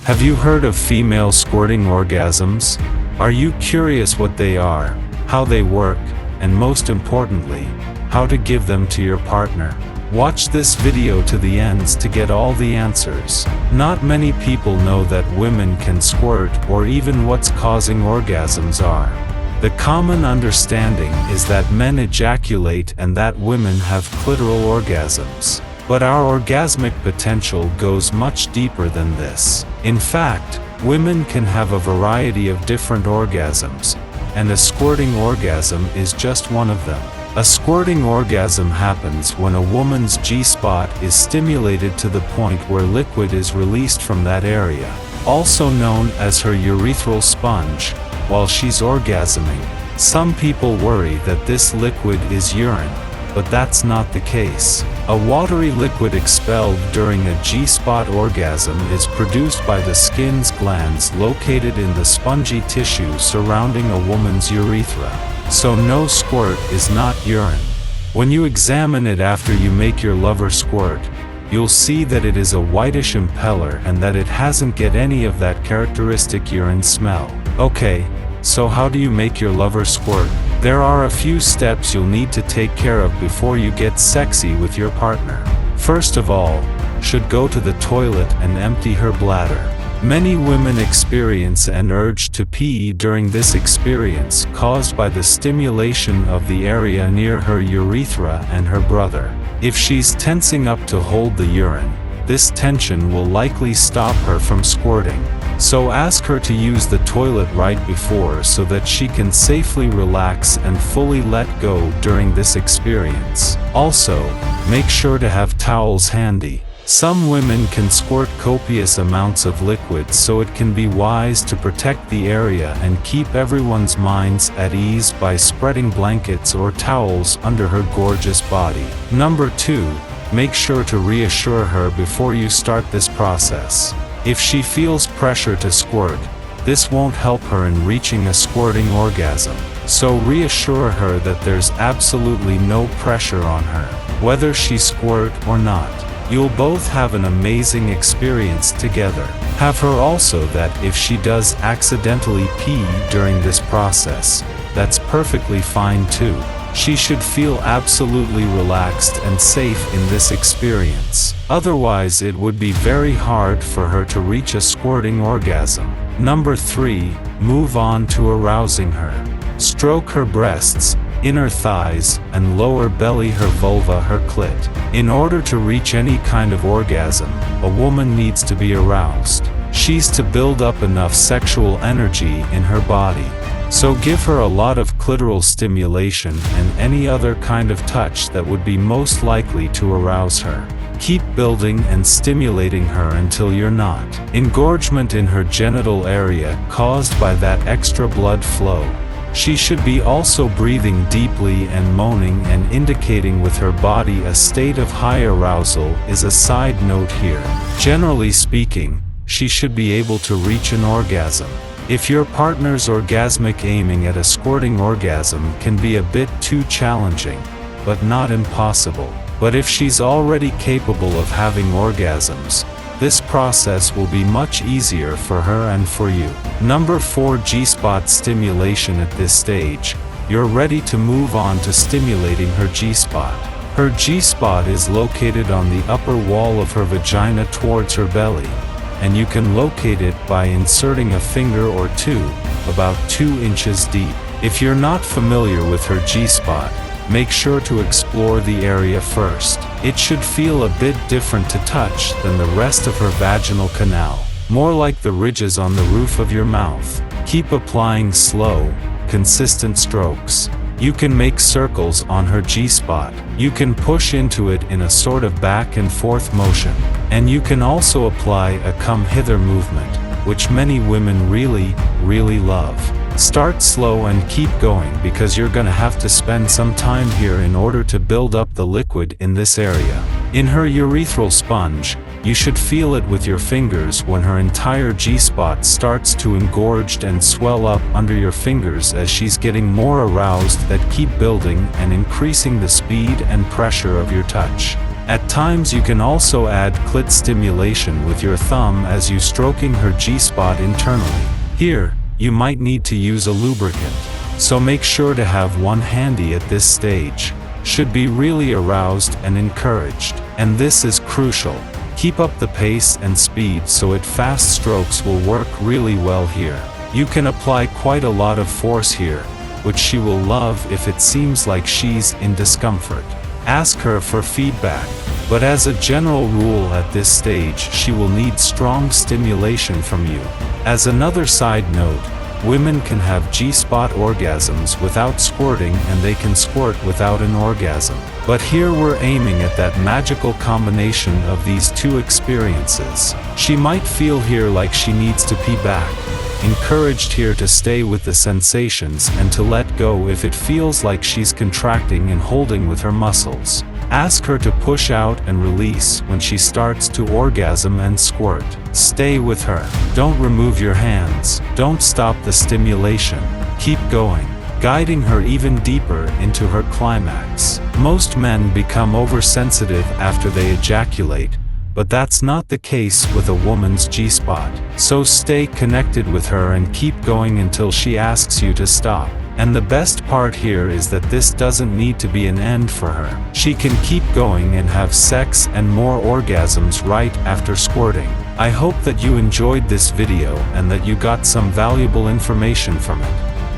Have you heard of female squirting orgasms? Are you curious what they are, how they work, and most importantly, how to give them to your partner? Watch this video to the ends to get all the answers. Not many people know that women can squirt or even what's causing orgasms are. The common understanding is that men ejaculate and that women have clitoral orgasms. But our orgasmic potential goes much deeper than this. In fact, women can have a variety of different orgasms, and a squirting orgasm is just one of them. A squirting orgasm happens when a woman's G-spot is stimulated to the point where liquid is released from that area, also known as her urethral sponge, while she's orgasming. Some people worry that this liquid is urine, but that's not the case. A watery liquid expelled during a G-spot orgasm is produced by the skin's glands located in the spongy tissue surrounding a woman's urethra. So no, squirt is not urine. When you examine it after you make your lover squirt, you'll see that it is a whitish impeller and that it hasn't got any of that characteristic urine smell. Okay, so how do you make your lover squirt? There are a few steps you'll need to take care of before you get sexy with your partner. First of all, should go to the toilet and empty her bladder. Many women experience an urge to pee during this experience caused by the stimulation of the area near her urethra and her brother. If she's tensing up to hold the urine, this tension will likely stop her from squirting. So ask her to use the toilet right before so that she can safely relax and fully let go during this experience. Also, make sure to have towels handy. Some women can squirt copious amounts of liquid, so it can be wise to protect the area and keep everyone's minds at ease by spreading blankets or towels under her gorgeous body. Number 2, make sure to reassure her before you start this process. If she feels pressure to squirt, this won't help her in reaching a squirting orgasm. So reassure her that there's absolutely no pressure on her, whether she squirt or not. You'll both have an amazing experience together. Have her also that if she does accidentally pee during this process, that's perfectly fine too. She should feel absolutely relaxed and safe in this experience. Otherwise, it would be very hard for her to reach a squirting orgasm. Number 3, move on to arousing her. Stroke her breasts, inner thighs, and lower belly, her vulva, her clit. In order to reach any kind of orgasm, a woman needs to be aroused. She's to build up enough sexual energy in her body. So give her a lot of clitoral stimulation and any other kind of touch that would be most likely to arouse her. Keep building and stimulating her until you're not. Engorgement in her genital area caused by that extra blood flow. She should be also breathing deeply and moaning and indicating with her body a state of high arousal is a side note here. Generally speaking, she should be able to reach an orgasm. If your partner's orgasmic aiming at a squirting orgasm can be a bit too challenging, but not impossible. But if she's already capable of having orgasms, this process will be much easier for her and for you. Number 4, G-spot stimulation. At this stage, you're ready to move on to stimulating her G-spot. Her G-spot is located on the upper wall of her vagina towards her belly, and you can locate it by inserting a finger or two, about 2 inches deep. If you're not familiar with her G-spot, make sure to explore the area first. It should feel a bit different to touch than the rest of her vaginal canal, more like the ridges on the roof of your mouth. Keep applying slow, consistent strokes. You can make circles on her G-spot. You can push into it in a sort of back and forth motion. And you can also apply a come hither movement, which many women really, really love. Start slow and keep going because you're gonna have to spend some time here in order to build up the liquid in this area. In her urethral sponge, you should feel it with your fingers when her entire G-spot starts to engorge and swell up under your fingers as she's getting more aroused. That keep building and increasing the speed and pressure of your touch. At times you can also add clit stimulation with your thumb as you stroking her G-spot internally. Here, you might need to use a lubricant, so make sure to have one handy at this stage. Should be really aroused and encouraged. And this is crucial. Keep up the pace and speed so it fast strokes will work really well here. You can apply quite a lot of force here, which she will love if it seems like she's in discomfort. Ask her for feedback, but as a general rule at this stage she will need strong stimulation from you. As another side note, women can have G-spot orgasms without squirting and they can squirt without an orgasm. But here we're aiming at that magical combination of these two experiences. She might feel here like she needs to pee back. Encouraged here to stay with the sensations and to let go if it feels like she's contracting and holding with her muscles. Ask her to push out and release when she starts to orgasm and squirt. Stay with her. Don't remove your hands. Don't stop the stimulation. Keep going, guiding her even deeper into her climax. Most men become oversensitive after they ejaculate, but that's not the case with a woman's G-spot. So stay connected with her and keep going until she asks you to stop. And the best part here is that this doesn't need to be an end for her. She can keep going and have sex and more orgasms right after squirting. I hope that you enjoyed this video and that you got some valuable information from it.